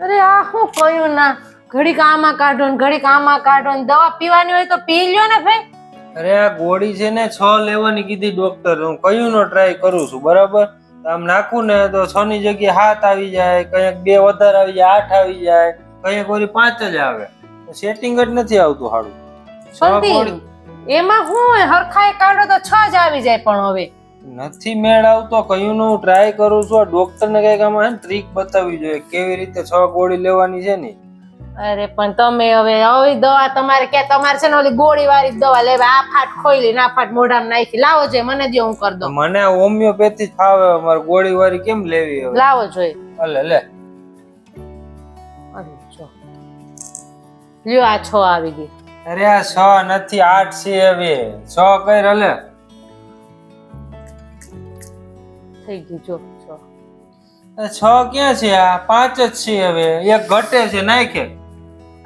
અરે આ શું કયું ના ઘડીક આમાં કાઢો ને ઘડીક આમાં કાઢો ને દવા પીવાની હોય તો પી લ્યો ને ભાઈ. અરે આ ગોળી છે ને 6 લેવાની કીધી ડોક્ટર. હું કયું નો ટ્રાય કરું છું બરાબર. આમ નાખું ને તો 6 ની જગ્યાએ 7 આવી જાય, કંઈક 2 વધારે આવી જાય, 8 આવી જાય, કંઈક વળી 5 જ આવે. સેટિંગ જ નથી આવતું હાડું. 6 ગોળી એમાં શું હોય હરખાઈ કાઢો તો 6 જ આવી જાય પણ હવે નથી મેળ આવતો. કયું નું ટ્રાય કરું છું. આ ડોક્ટર ને કઈક આમાં ટ્રીક બતાવવી જોઈએ કેવી રીતે 6 ગોળી લેવાની છે ને. અરે પણ તમે હવે આવી દવા તમારે કે તમારે છે ને ઓલી ગોળી વાળી દવા લેવા આ ફાટ ખોઈલી ના ફાટ મોઢામાં નાખી લાવો જોઈએ મને દો હું કરી દઉં. મને હોમિયોપેથી જ ફાવે. અમારે ગોળી વાળી કેમ લેવી હવે? લાવો જોઈએ. અલે લે અરે જો લ્યો આ 6 આવી ગઈ. અરે આ 6 નથી 8 છે હવે. 6 કઈ રલે થઈ ગઈ જો 6. 6 ક્યાં છે? આ 5 જ છે હવે. એક ઘટે છે નાખે.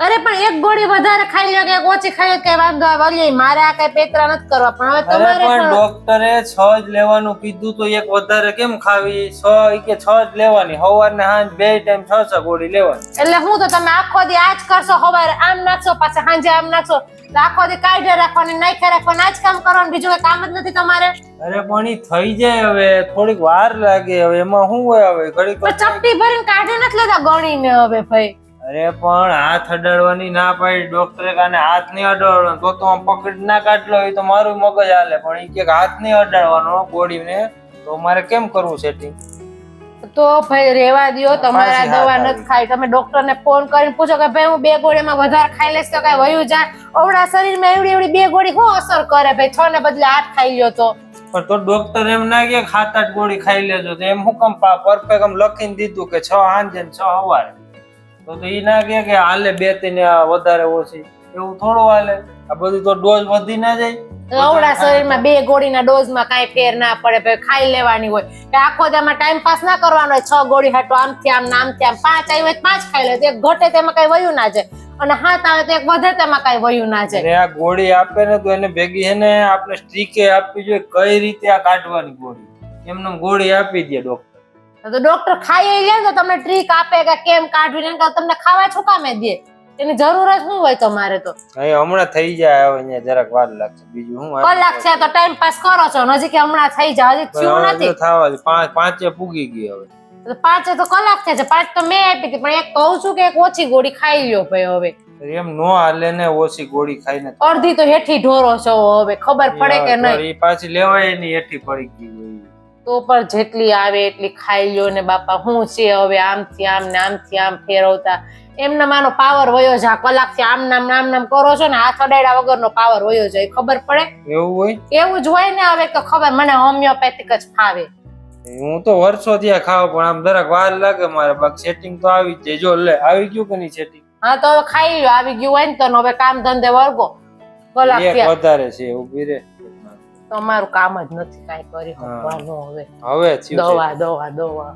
અરે પણ એક ગોળી વધારે ખાઈ લ્યો કે એક ઓછી ખાઈ લ્યો કે વાંધો આવે ઓલી મારે આ કઈ પેતરા નથી કરવા પણ હવે અરે તમારે પણ પણ ડોક્ટરે 6 જ લેવાનું કીધું તો એક વધારે કેમ ખાવી? 6 કે 6 જ લેવાની. સવાર ને સાંજ 2 ટાઈમ 6 ગોળી લેવાની. એટલે હું તો તમે આખો દી આજ કરશો સવારે આમ નાખશો પાછા સાંજે આમ નાખશો આખો દી કાઢે રાખવાની નાખ્યા રાખવાની આજ કામ કરવાનું બીજું કઈ કામ જ નથી તમારે. અરે પણ ઈ થઈ જાય હવે. થોડીક વાર લાગે હવે. એમાં શું હોય હવે? ઘડીક પણ ચપટી ભરીને કાઢી નથી લેતા ગણીને હવે ભાઈ. અરે પણ હાથ અડાડવાની ના પાડી ડોક્ટરે. કાને હાથ નહીં અડાડવાનો તો આમ પકડી ના કાઢલો હોય તો મારું મગજ હાલે. પણ ઈ કે હાથ નહીં અડાડવાનો ગોળીને. તો મારે કેમ કરવું સેટિંગ? તો ભાઈ રેવા દ્યો તમારા દવા નથી ખાઈ. તમે ડોક્ટર ને ફોન કરીને પૂછો કે ભાઈ હું 2 ગોળીમાં વધારે ખાઈ લઈશ તો કઈ વયું જાય. ઓવડા શરીરમાં એવડી એવડી 2 ગોળી શું અસર કરે ભાઈ? 6 ને બદલે 8 ખાઈ લ્યો તો. પણ તો ડોક્ટર એમ ના કે 7-8 ગોળી ખાઈ લેજો. તો એમ હું કેમ પરફેક્ટ આમ લખીને દીધું કે 6 સાંજે ને 6 સવારે? તો ઈ ના કે હાલે 2-3 વધારે ઓછી. એવું થોડું હાલે. આ બધું તો ડોઝ વધી ના જાય. ઓવડા શરીરમાં 2 ગોળીના ડોઝમાં કાંઈ ફેર ના પડે ભાઈ. ખાઈ લેવાની હોય કે આખો તેમાં ટાઈમ પાસ ના કરવાનો હોય. 6 ગોળી હાટો આમથી આમ નામથી આમ 5 આવી હોય 5 ખાઈ લે. એક ઘટે તેમાં કઈ વયું ના જાય અને 7 આવે તો એક વધે તેમાં કઈ વયું ના જાય. આ ગોળી આપે ને તો એને ભેગી છે ને આપણે સ્ટ્રીકે આપવી જોઈએ કઈ રીતે આ કાઢવાની ગોળી. એમને ગોળી આપી દે ડોક્ટર. તો ડોક્ટર ખાઈ લે તો તમને ટ્રીક આપે કે કેમ કાઢવી ને તમને ખાવા શું કામે દે? એની જરૂર જ શું હોય તમારે તો? અહીં હમણાં થઈ જાય. હવે અહીંયા જરાક વાર લાગશે. બીજું શું કલાક છે તો ટાઈમ પાસ કરો છો નજીક હમણાં થઈ જાય હજી થયું નથી. થવા 5 પૂગી ગઈ હવે. તો 5 તો કલાક છે 5 તો મેં આપી હતી પણ એક કહું છું કે એક ઓછી ગોળી ખાઈ લ્યો ભાઈ હવે. એમ નો હાલે ને ઓછી ગોળી ખાઈને. અડધી તો હેઠી ઢોરો છો હવે ખબર પડે કે નહીં? એ પાછી લેવાય ની હેઠી પડી ગઈ હોય. તો પણ જેટલી આવે એટલી ખાઈ લ્યો ને બાપા. હું છે હવે આમથી આમ ને આમથી આમ ફેરવતા એમને માનો પાવર વયો જાય. કલાકથી આમ નામ કરો છો ને હાથ અડાડ્યા વગરનો પાવર વયો જાય ખબર પડે? એવું હોય? એવું જ હોય ને હવે તો ખબર. મને હોમિયોપેથિક જ ફાવે. હું તો વર્ષો ત્યાં ખાવ પણ આમ જરાક વાર લાગે મારે. બાકી સેટિંગ તો આવી જ જાય. જો લે આવી ગયું કે નહીં સેટિંગ? હા તો હવે ખાઈ લ્યો. આવી ગયું હોય ને તો હવે કામ ધંધે વર્ગો. કલાક એક વધારે છે ઉભી રે. તમારું કામ જ નથી કાઈ કરી શકવાનું હવે. હવે દવા